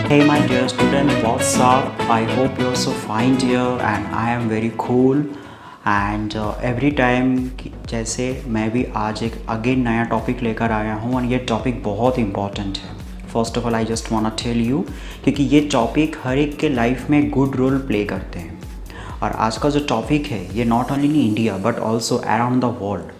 Hey my dear student, what's up? I hope you're so fine dear and I am very cool and every time जैसे मैं भी आज एक again नया topic लेकर आया हूँ और ये टॉपिक बहुत इम्पॉर्टेंट है। First of all I just want to tell you क्योंकि ये टॉपिक हर एक के लाइफ में गुड रोल प्ले करते हैं। और आज का जो टॉपिक है ये not only in India but also around the world.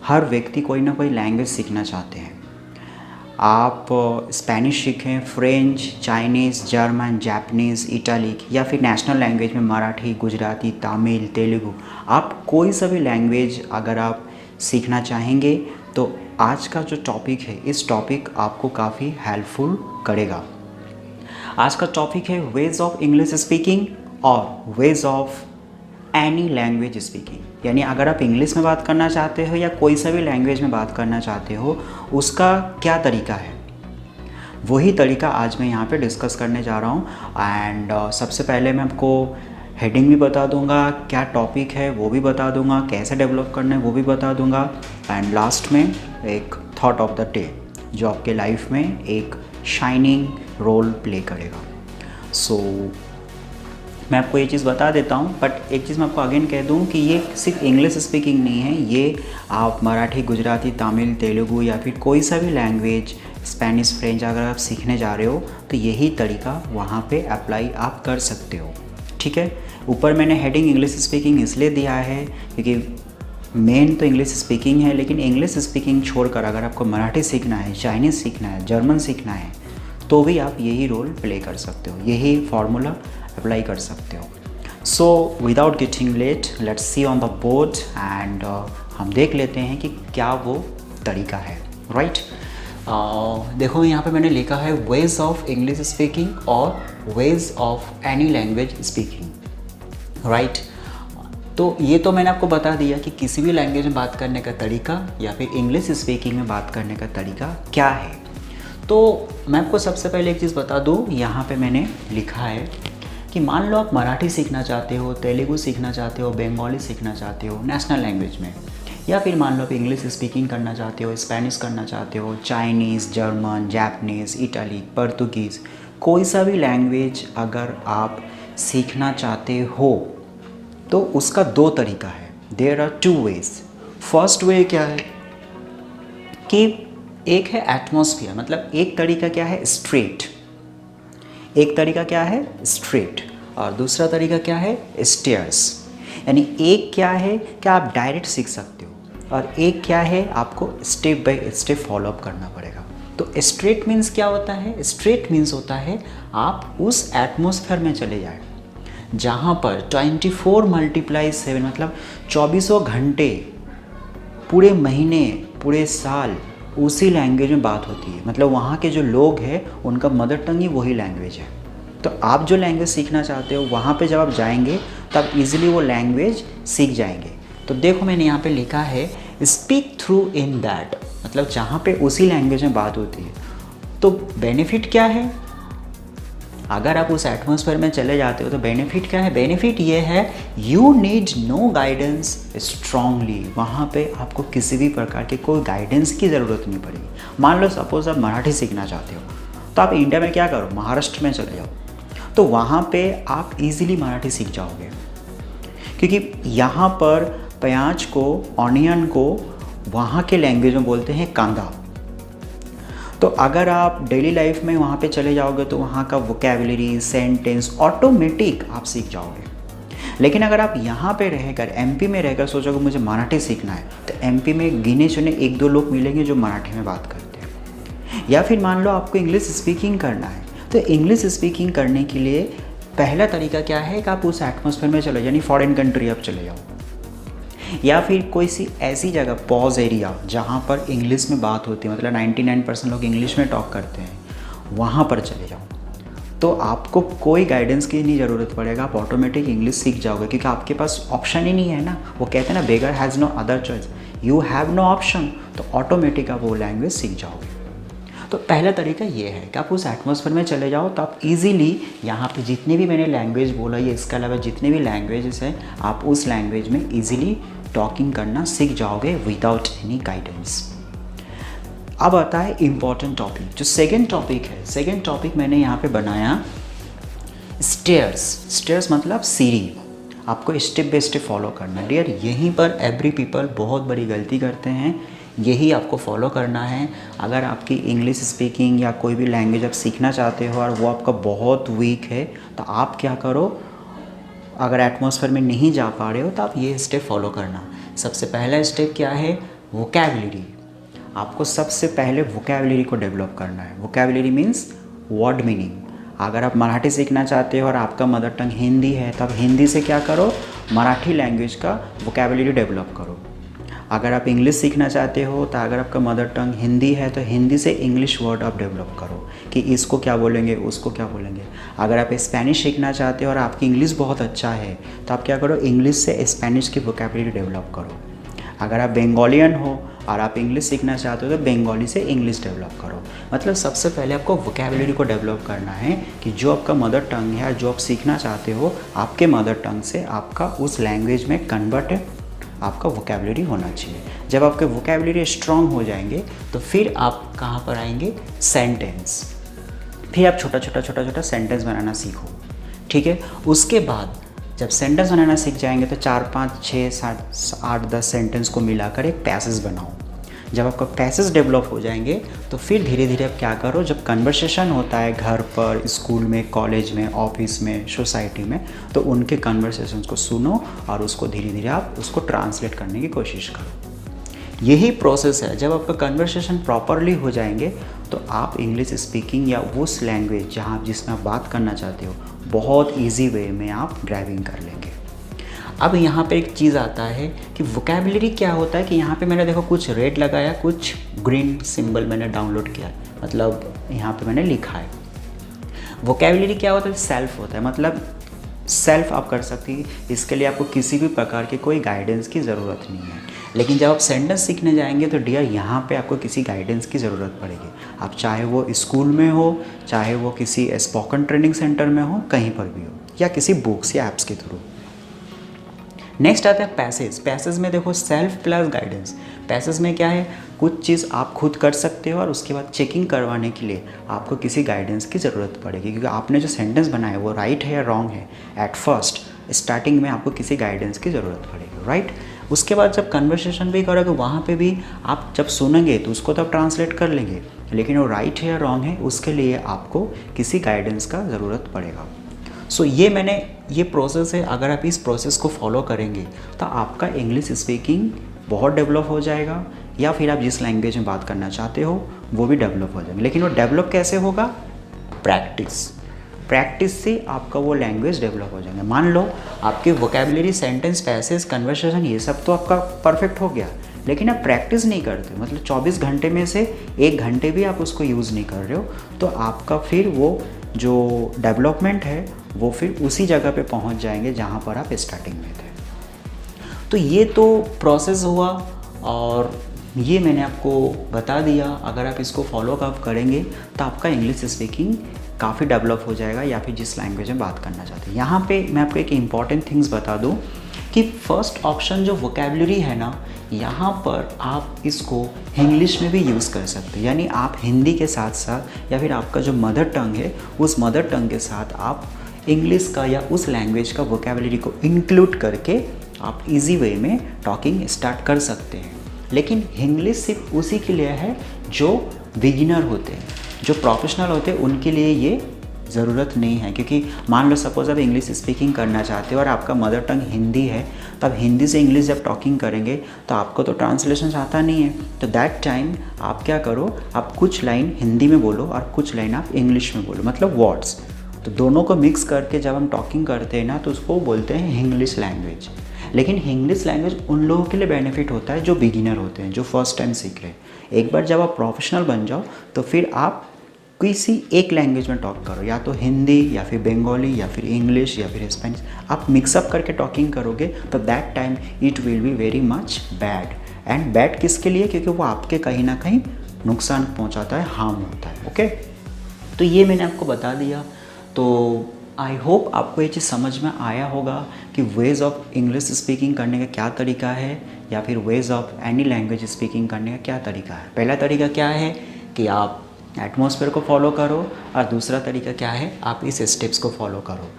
हर व्यक्ति कोई ना कोई लैंग्वेज सीखना चाहते हैं। आप स्पेनिश सीखें, French, Chinese, German, Japanese, italic या फिर नेशनल लैंग्वेज में मराठी, गुजराती, तमिल, तेलुगु, आप कोई सा भी लैंग्वेज अगर आप सीखना चाहेंगे तो आज का जो टॉपिक है इस टॉपिक आपको काफ़ी हेल्पफुल करेगा। आज का टॉपिक है वेज ऑफ इंग्लिश स्पीकिंग और ways of any language speaking. यानी अगर आप इंग्लिश में बात करना चाहते हो या कोई सा भी लैंग्वेज में बात करना चाहते हो उसका क्या तरीका है, वही तरीका आज मैं यहाँ पे डिस्कस करने जा रहा हूँ। एंड सबसे पहले मैं आपको हेडिंग भी बता दूँगा, क्या टॉपिक है वो भी बता दूँगा, कैसे डेवलप करना है वो भी बता दूँगा। एंड लास्ट में एक थॉट ऑफ द डे जो आपके लाइफ में एक शाइनिंग रोल प्ले करेगा। सो मैं आपको ये चीज़ बता देता हूँ, बट एक चीज़ मैं आपको अगेन कह दूँ कि ये सिर्फ इंग्लिश स्पीकिंग नहीं है, ये आप मराठी, गुजराती, तमिल, तेलुगु या फिर कोई सा भी लैंग्वेज, स्पेनिश, फ्रेंच अगर आप सीखने जा रहे हो तो यही तरीका वहाँ पे अप्लाई आप कर सकते हो। ठीक है, ऊपर मैंने हेडिंग इंग्लिश स्पीकिंग इसलिए दिया है क्योंकि मेन तो इंग्लिश स्पीकिंग है, लेकिन इंग्लिश स्पीकिंग छोड़कर अगर आपको मराठी सीखना है, चाइनीज़ सीखना है, जर्मन सीखना है तो भी आप यही रोल प्ले कर सकते हो, यही फार्मूला अप्लाई कर सकते हो। So without getting let let's see on the board and हम देख लेते हैं कि क्या वो तरीका है। राइट देखो यहाँ पे मैंने लिखा है वेज ऑफ इंग्लिश स्पीकिंग और ways of any language speaking. Right, तो ये तो मैंने आपको बता दिया कि किसी भी लैंग्वेज में बात करने का तरीका या फिर इंग्लिश स्पीकिंग में बात करने का तरीका क्या है। तो मैं आपको सबसे पहले एक चीज़ बता दूँ, यहाँ पे मैंने लिखा है कि मान लो आप मराठी सीखना चाहते हो, तेलुगु सीखना चाहते हो, बंगाली सीखना चाहते हो नेशनल लैंग्वेज में, या फिर मान लो आप इंग्लिश स्पीकिंग करना चाहते हो, स्पेनिश करना चाहते हो, Chinese, German, Japanese, Italy, Portuguese, कोई सा भी लैंग्वेज अगर आप सीखना चाहते हो तो उसका दो तरीका है। There are two ways. First way क्या है कि एक है एटमॉस्फेयर, मतलब एक तरीका क्या है स्ट्रेट, एक तरीका क्या है स्ट्रेट और दूसरा तरीका क्या है स्टेयर्स। यानी एक क्या है कि आप डायरेक्ट सीख सकते हो और एक क्या है आपको step by step follow up करना पड़ेगा। तो स्ट्रेट मीन्स क्या होता है? स्ट्रेट मीन्स होता है आप उस एटमॉस्फेयर में चले जाए जहाँ पर 24/7 मतलब 24 घंटे, पूरे महीने, पूरे साल उसी लैंग्वेज में बात होती है। मतलब वहाँ के जो लोग हैं उनका मदर टंग ही वही लैंग्वेज है। तो आप जो लैंग्वेज सीखना चाहते हो वहाँ पे जब आप जाएंगे तब इजीली वो लैंग्वेज सीख जाएंगे। तो देखो मैंने यहाँ पे लिखा है स्पीक थ्रू इन दैट, मतलब जहाँ पे उसी लैंग्वेज में बात होती है। तो बेनिफिट क्या है? अगर आप उस एटमॉस्फेयर में चले जाते हो तो बेनिफिट क्या है? बेनिफिट ये है you need no guidance strongly. वहाँ पे आपको किसी भी प्रकार के कोई गाइडेंस की ज़रूरत नहीं पड़ेगी। मान लो सपोज आप मराठी सीखना चाहते हो तो आप इंडिया में क्या करो, महाराष्ट्र में चले जाओ, तो वहाँ पे आप इजीली मराठी सीख जाओगे क्योंकि यहाँ पर प्याज को, ऑनियन को वहाँ के लैंग्वेज में बोलते हैं कांदा। तो अगर आप डेली लाइफ में वहाँ पे चले जाओगे तो वहाँ का वोकैबुलरी, सेंटेंस ऑटोमेटिक आप सीख जाओगे। लेकिन अगर आप यहाँ पे रहकर एमपी में रहकर सोचोगे मुझे मराठी सीखना है तो एमपी में गिने चुने एक दो लोग मिलेंगे जो मराठी में बात करते हैं। या फिर मान लो आपको इंग्लिश स्पीकिंग करना है तो इंग्लिश स्पीकिंग करने के लिए पहला तरीका क्या है कि आप उस एटमॉस्फेयर में चले, यानी फॉरेन कंट्री आप चले जाओ या फिर कोई सी ऐसी जगह पॉज एरिया जहाँ पर इंग्लिश में बात होती है, मतलब 99% लोग इंग्लिश में टॉक करते हैं, वहाँ पर चले जाओ। तो आपको कोई गाइडेंस की नहीं ज़रूरत पड़ेगा, आप ऑटोमेटिक इंग्लिश सीख जाओगे क्योंकि आपके पास ऑप्शन ही नहीं है ना। वो कहते हैं ना beggar has no other choice, you have no option. तो ऑटोमेटिक आप वो लैंग्वेज सीख जाओगे। तो पहला तरीका ये है कि आप उस एटमॉस्फेयर में चले जाओ तो आप इजीली यहाँ पे जितने भी मैंने लैंग्वेज बोला या इसके अलावा जितने भी लैंग्वेजेस हैं आप उस लैंग्वेज में इजीली टॉकिंग करना सीख जाओगे विदाउट एनी गाइडेंस। अब आता है इम्पॉर्टेंट टॉपिक, जो सेकंड टॉपिक है। सेकंड टॉपिक मैंने यहाँ पे बनाया स्टेयर्स। स्टेयर्स मतलब सीढ़ी, आपको स्टेप बाय स्टेप फॉलो करना है। डियर, यहीं पर एवरी पीपल बहुत बड़ी गलती करते हैं, यही आपको फॉलो करना है। अगर आपकी इंग्लिश स्पीकिंग या कोई भी लैंग्वेज आप सीखना चाहते हो और वो आपका बहुत वीक है, तो आप क्या करो, अगर एटमॉस्फेयर में नहीं जा पा रहे हो तो आप ये स्टेप फॉलो करना। सबसे पहला स्टेप क्या है, वोकैबुलरी। आपको सबसे पहले वोकैबुलरी को डेवलप करना है। Vocabulary means word meaning. अगर आप मराठी सीखना चाहते हो और आपका मदर टंग हिंदी है, तो आप हिंदी से क्या करो, मराठी लैंग्वेज का वोकैबुलरी डेवलप करो। अगर आप इंग्लिश सीखना चाहते हो, तो अगर आपका मदर टंग हिंदी है तो हिंदी से इंग्लिश वर्ड आप डेवलप करो कि इसको क्या बोलेंगे, उसको क्या बोलेंगे। अगर आप स्पेनिश सीखना चाहते हो और आपकी इंग्लिश बहुत अच्छा है, तो आप क्या करो, इंग्लिश से स्पेनिश की वोकैबुलरी डेवलप करो। अगर आप बंगालियन हो और आप इंग्लिश सीखना चाहते हो, तो बंगाली से इंग्लिश डेवलप करो। मतलब सबसे पहले आपको वोकैबुलरी को डेवलप करना है कि जो आपका मदर टंग है, जो आप सीखना चाहते हो, आपके मदर टंग से आपका उस लैंग्वेज में कन्वर्ट आपका वोकैबुलरी होना चाहिए। जब आपके वोकैबुलरी स्ट्रांग हो जाएंगे, तो फिर आप कहाँ पर आएंगे, सेंटेंस। फिर आप छोटा छोटा सेंटेंस बनाना सीखो, ठीक है। उसके बाद जब सेंटेंस बनाना सीख जाएंगे, तो 4, 5, 6, 7, 8, 10 सेंटेंस को मिलाकर एक पैसेज बनाओ। जब आपका पैसेज डेवलप हो जाएंगे, तो फिर धीरे धीरे आप क्या करो, जब कन्वर्सेशन होता है घर पर, स्कूल में, कॉलेज में, ऑफिस में, सोसाइटी में, तो उनके कन्वर्सेशंस को सुनो और उसको धीरे धीरे आप उसको ट्रांसलेट करने की कोशिश करो। यही प्रोसेस है। जब आपका कन्वर्सेशन प्रॉपरली हो जाएंगे, तो आप इंग्लिश स्पीकिंग या उस लैंग्वेज जहाँ जिसमें आप बात करना चाहते हो, बहुत ईजी वे में आप ड्राइविंग कर लेंगे। अब यहाँ पे एक चीज़ आता है कि वोकैबुलरी क्या होता है, कि यहाँ पे मैंने देखो कुछ रेड लगाया, कुछ ग्रीन सिंबल मैंने डाउनलोड किया, मतलब यहाँ पे मैंने लिखा है। वोकैबुलरी क्या होता है, सेल्फ होता है, मतलब सेल्फ आप कर सकती है। इसके लिए आपको किसी भी प्रकार के कोई गाइडेंस की ज़रूरत नहीं है। लेकिन जब आप सेंटेंस सीखने जाएंगे, तो डियर यहाँ पे आपको किसी गाइडेंस की ज़रूरत पड़ेगी। आप चाहे वो स्कूल में हो, चाहे वो किसी स्पोकन ट्रेनिंग सेंटर में हो, कहीं पर भी हो, या किसी बुक्स या ऐप्स के थ्रू। नेक्स्ट आता है पैसेज। पैसेज में देखो सेल्फ प्लस गाइडेंस। पैसेज में क्या है, कुछ चीज़ आप खुद कर सकते हो और उसके बाद चेकिंग करवाने के लिए आपको किसी गाइडेंस की ज़रूरत पड़ेगी, क्योंकि आपने जो सेंटेंस बनाया है वो राइट है या रॉन्ग है। एट फर्स्ट स्टार्टिंग में आपको किसी गाइडेंस की ज़रूरत पड़ेगी, राइट। उसके बाद जब कन्वर्सेशन भी करोगे, वहाँ पे भी आप जब सुनेंगे तो उसको तो आप ट्रांसलेट कर लेंगे, लेकिन वो राइट है या रॉन्ग है, उसके लिए आपको किसी गाइडेंस का ज़रूरत पड़ेगा। सो ये प्रोसेस है। अगर आप इस प्रोसेस को फॉलो करेंगे, तो आपका इंग्लिश स्पीकिंग बहुत डेवलप हो जाएगा, या फिर आप जिस लैंग्वेज में बात करना चाहते हो वो भी डेवलप हो जाएंगे। लेकिन वो डेवलप कैसे होगा, प्रैक्टिस से आपका वो लैंग्वेज डेवलप हो जाएंगे। मान लो आपके वोकैबुलरी, सेंटेंस, पैसेज, कन्वर्सेशन, ये सब तो आपका परफेक्ट हो गया, लेकिन आप प्रैक्टिस नहीं करते, मतलब 24 घंटे में से 1 घंटे भी आप उसको यूज़ नहीं कर रहे हो, तो आपका फिर वो जो डेवलपमेंट है वो फिर उसी जगह पे पहुंच जाएंगे जहां पर आप स्टार्टिंग में थे। तो ये तो प्रोसेस हुआ और ये मैंने आपको बता दिया। अगर आप इसको फॉलो अप करेंगे, तो आपका इंग्लिश स्पीकिंग काफ़ी डेवलप हो जाएगा, या फिर जिस लैंग्वेज में बात करना चाहते हैं। यहाँ पे मैं आपको एक इम्पॉर्टेंट थिंग्स बता दूँ कि फर्स्ट ऑप्शन जो वोकैबुलरी है ना, यहाँ पर आप इसको इंग्लिश में भी यूज़ कर सकते हैं। यानी आप हिंदी के साथ साथ, या फिर आपका जो मदर टंग है, उस मदर टंग के साथ आप इंग्लिश का या उस लैंग्वेज का वोकैबुलरी को इंक्लूड करके आप इजी वे में टॉकिंग स्टार्ट कर सकते हैं। लेकिन इंग्लिश सिर्फ उसी के लिए है जो बिगिनर होते हैं, जो प्रोफेशनल होते हैं उनके लिए ये ज़रूरत नहीं है। क्योंकि मान लो सपोज आप इंग्लिश स्पीकिंग करना चाहते हो और आपका मदर टंग हिंदी है, तो आप हिंदी से इंग्लिश जब टॉकिंग करेंगे तो आपको तो ट्रांसलेशन आता नहीं है। तो दैट टाइम आप क्या करो, आप कुछ लाइन हिंदी में बोलो और कुछ लाइन आप इंग्लिश में बोलो, मतलब वर्ड्स। तो दोनों को मिक्स करके जब हम टॉकिंग करते हैं ना, तो उसको बोलते हैं इंग्लिश लैंग्वेज। लेकिन इंग्लिश लैंग्वेज उन लोगों के लिए बेनिफिट होता है जो बिगिनर होते हैं, जो फर्स्ट टाइम सीख रहे हैं। एक बार जब आप प्रोफेशनल बन जाओ, तो फिर आप किसी एक लैंग्वेज में टॉक करो, या तो हिंदी या फिर बंगाली या फिर इंग्लिश या फिर स्पेनिश, आप मिक्सअप करके टॉकिंग करोगे, तो that time it will be very much bad. And bad किसके लिए, क्योंकि वो आपके कहीं ना कहीं नुकसान पहुंचाता है, हार्म होता है। ओके, तो ये मैंने आपको बता दिया। तो आई होप आपको ये चीज़ समझ में आया होगा कि वेज ऑफ इंग्लिश स्पीकिंग करने का क्या तरीका है या फिर ways of any language speaking करने का क्या तरीका है। पहला तरीका क्या है कि आप एटमॉस्फेयर को फॉलो करो और दूसरा तरीका क्या है, आप इस स्टेप्स को फॉलो करो।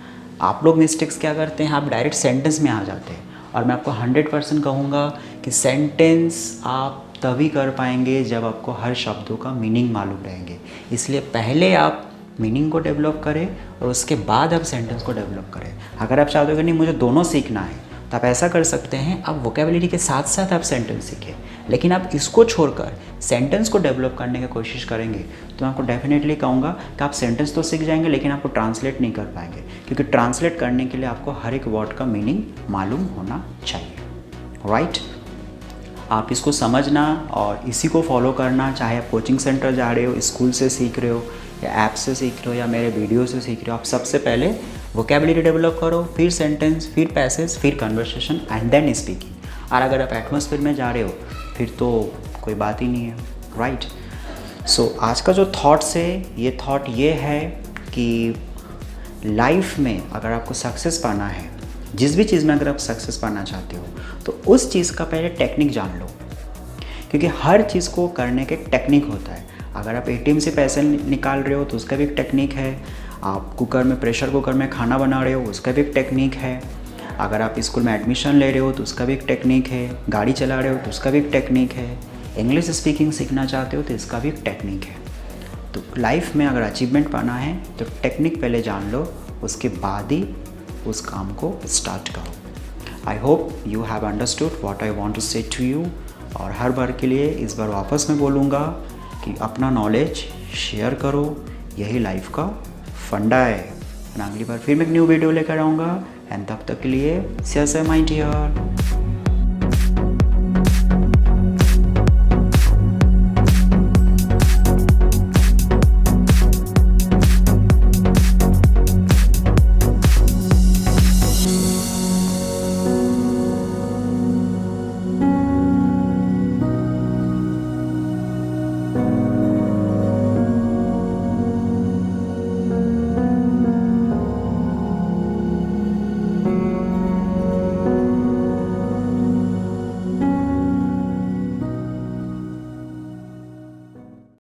आप लोग मिस्टेक्स क्या करते हैं, आप डायरेक्ट सेंटेंस में आ जाते हैं और मैं आपको 100% कहूँगा कि सेंटेंस आप तभी कर पाएंगे जब आपको हर शब्दों का मीनिंग मालूम रहेंगे। इसलिए पहले आप मीनिंग को डेवलप करें और उसके बाद आप सेंटेंस को डेवलप करें। अगर आप चाहते हो कि नहीं मुझे दोनों सीखना है तो आप ऐसा कर सकते हैं, आप वोकेबुलरी के साथ साथ आप सेंटेंस सीखें, लेकिन आप इसको छोड़कर सेंटेंस को डेवलप करने की कोशिश करेंगे तो मैं आपको डेफिनेटली कहूँगा कि आप सेंटेंस तो सीख जाएंगे लेकिन आपको ट्रांसलेट नहीं कर पाएंगे, क्योंकि ट्रांसलेट करने के लिए आपको हर एक वर्ड का मीनिंग मालूम होना चाहिए। राइट, आप इसको समझना और इसी को फॉलो करना, चाहे आप कोचिंग सेंटर जा रहे हो, स्कूल से सीख रहे हो या ऐप से सीख रहे हो या मेरे वीडियो से सीख रहे हो। आप सबसे पहले वोकेबुलरी डेवलप करो, फिर सेंटेंस, फिर पैसेज, फिर कन्वर्सेशन एंड देन स्पीकिंग। और अगर आप एटमॉस्फेयर में जा रहे हो फिर तो कोई बात ही नहीं है। राइट, सो आज का जो थॉट्स है, ये थॉट ये है कि लाइफ में अगर आपको सक्सेस पाना है, जिस भी चीज़ में अगर आप सक्सेस पाना चाहते हो तो उस चीज़ का पहले टेक्निक जान लो, क्योंकि हर चीज़ को करने के टेक्निक होता है। अगर आप एटीएम से पैसे निकाल रहे हो तो उसका भी एक टेक्निक है, आप कुकर में, प्रेशर कुकर में खाना बना रहे हो उसका भी एक टेक्निक है, अगर आप स्कूल में एडमिशन ले रहे हो तो उसका भी एक टेक्निक है, गाड़ी चला रहे हो तो उसका भी एक टेक्निक है, इंग्लिश स्पीकिंग सीखना चाहते हो तो इसका भी एक टेक्निक है। तो लाइफ में अगर अचीवमेंट पाना है तो टेक्निक पहले जान लो, उसके बाद ही उस काम को स्टार्ट करो। I hope you have understood what I want to say to you. और हर बार के लिए इस बार वापस मैं बोलूँगा कि अपना नॉलेज शेयर करो, यही लाइफ का फंडा है। अगली बार फिर मैं एक न्यू वीडियो लेकर आऊँगा एंड तब तक के लिए से माय डियर।